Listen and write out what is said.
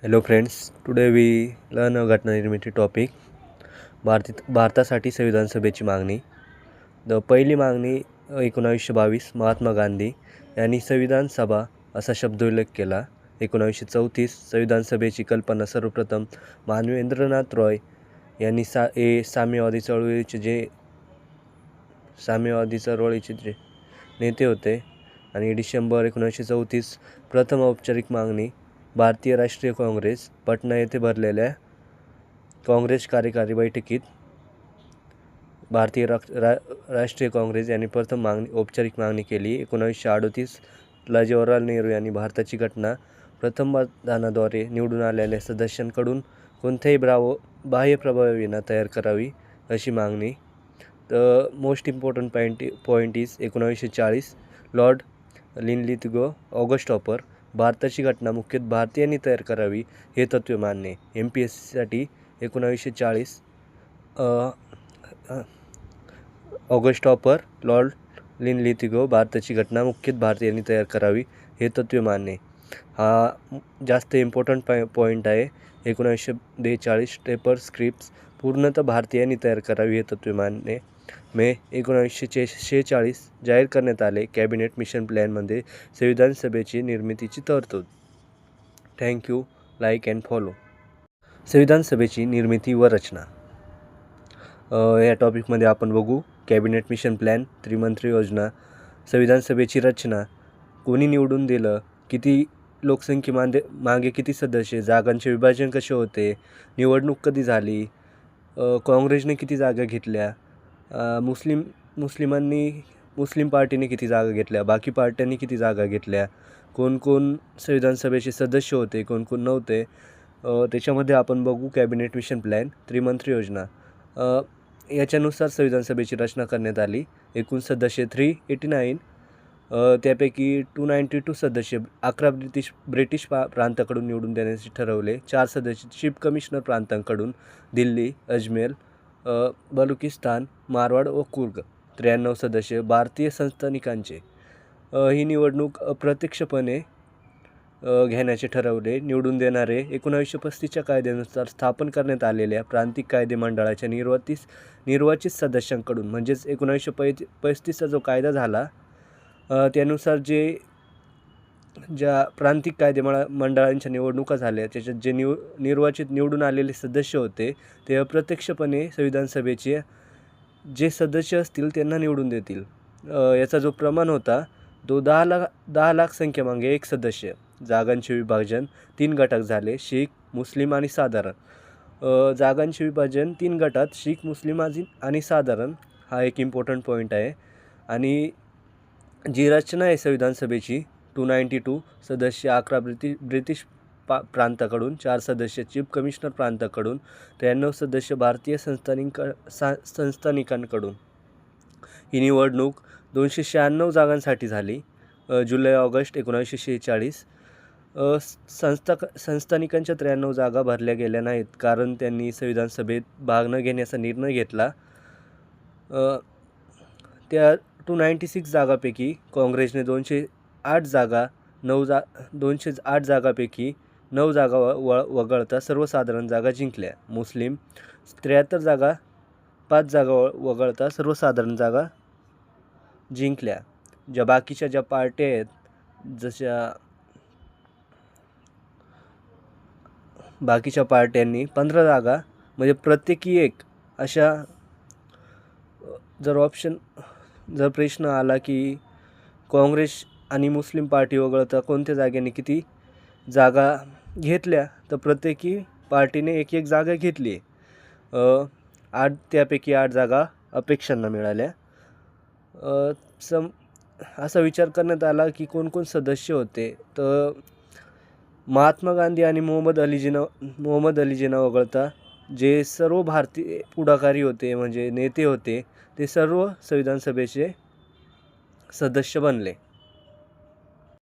Hello friends, today we learn a घटना निर्मिती topic. भारतासाठी संविधान सभेची मागणी. पहिली मागणी 1922 महात्मा गांधी यांनी संविधान सभा असा शब्दोल्लेख केला. 1934 संविधान सभेची कल्पना सर्वप्रथम मानवेंद्रनाथ रॉय यांनी साम्यवादी चळवळीचे जे नेते होते. आणि डिसेंबर 1934 प्रथम औपचारिक मागणी भारतीय राष्ट्रीय काँग्रेस पटना येथे भरलेल्या काँग्रेस कार्यकारी बैठकीत भारतीय राष्ट्रीय काँग्रेस यांनी प्रथम औपचारिक मागणी केली. 1938ला जवाहरलाल नेहरू यांनी भारताची घटना प्रथम मतदानाद्वारे निवडून आलेल्या सदस्यांकडून कोणत्याही बाह्य प्रभावाविना तयार करावी अशी मागणी. The most important point is 1940 Lord Linlithgow August hopper भारताची घटना मुख्यतः भारतीयांनी तयार करावी हे तत्त्व मान्य. MPSCसाठी 1940 ऑगस्ट हॉपर लॉर्ड लिनलिथगो भारताची घटना मुख्यतः भारतीयांनी तयार करावी हे तत्त्व मान्य. हा जास्त इम्पॉर्टंट पॉईंट आहे. 1942 टेपर स्क्रिप्ट्स पूर्णतः भारतीयांनी तयार करावी हे तत्त्व मान्य. मे 1946 जाहीर करण्यात आले. कॅबिनेट मिशन प्लॅनमध्ये संविधान सभेची निर्मितीची तरतूद. थँक्यू. Like and follow. संविधान सभेची निर्मिती व रचना या टॉपिकमध्ये आपण बघू. कॅबिनेट मिशन प्लॅन, त्रिमंत्री योजना, संविधान सभेची रचना, कोणी निवडून दिलं, किती लोकसंख्येमागे किती सदस्य, जागांचे विभाजन कसे होते, निवडणूक कधी झाली, काँग्रेसने किती जागा घेतल्या, मुस्लिम पार्टीने किती जागा घेतल्या, बाकी पार्ट्यांनी किती जागा घेतल्या, कोण संविधान सभेचे सदस्य होते, कोण नव्हते, त्याच्यामध्ये आपण बघू. कॅबिनेट मिशन प्लॅन, त्रिमंत्री योजना याच्यानुसार संविधान सभेची रचना करण्यात आली. एकूण सदस्य 389, त्यापैकी 292 सदस्य 11 ब्रिटिश प्रांताकडून निवडून देण्याचे ठरवले. 4 सदस्य चीफ कमिशनर प्रांतांकडून, दिल्ली, अजमेर, बलुचिस्तान, मारवाड व कुर्ग. 93 सदस्य भारतीय संस्थानिकांचे. ही निवडणूक अप्रत्यक्षपणे घेण्याचे ठरवले. निवडून देणारे 1935च्या कायद्यानुसार स्थापन करण्यात आलेल्या प्रांतिक कायदे मंडळाच्या निर्वाचित सदस्यांकडून. म्हणजेच 1935चा जो कायदा झाला त्यानुसार ज्या प्रांतिक कायदे मंडळांच्या निवडणुका झाल्या त्याच्यात जे निवडून आलेले सदस्य होते ते अप्रत्यक्षपणे संविधान सभेचे जे सदस्य असतील त्यांना निवडून देतील. याचा जो प्रमाण होता तो 10 लाख संख्येमागे एक सदस्य. जागांचे विभाजन 3 गटात झाले, शीख, मुस्लिम आणि साधारण. जागांचे विभाजन 3 गटात, शीख, मुस्लिम आणि साधारण. हा एक इम्पॉर्टंट पॉईंट आहे. आणि जी रचना आहे संविधान सभेची, 292 सदस्य 11 ब्रिटिश प्रांताकडून, 4 सदस्य चीफ कमिशनर प्रांताकडून, 93 सदस्य भारतीय संस्थानिकांकडून. ही निवडणूक 296 जागांसाठी झाली. जुलै-ऑगस्ट 1946. संस्थानिकांच्या 93 जागा भरल्या गेल्या नाहीत कारण त्यांनी संविधान सभेत भाग न घेण्याचा निर्णय घेतला. त्या 296 जागापैकी काँग्रेसने 208 जागापैकी 9 जागा वगळता सर्वसाधारण जागा जिंकल्या. मुस्लिम 73 जागा, 5 जागा वगळता सर्वसाधारण जागा जिंकल्या. बाकीच्या पार्ट्या आहेत जशा बाकीच्या पार्ट्यांनी 15 जागा, म्हणजे प्रत्येकी एक अशा. जर प्रश्न आला की काँग्रेस आणि मुस्लिम पार्टी वगळता कोणत्या जागांनी किती जागा घेतल्या, तर प्रत्येकी पार्टीने एक जागा घेतली. त्यापैकी 8 जागा अपेक्षांना मिळाल्या. असा विचार करण्यात आला की कोण सदस्य होते, तर महात्मा गांधी आणि मोहम्मद अली जिना वगळता जे सर्व भारतीय पुढाकारी होते, म्हणजे नेते होते, ते सर्व संविधान सभेचे सदस्य बनले.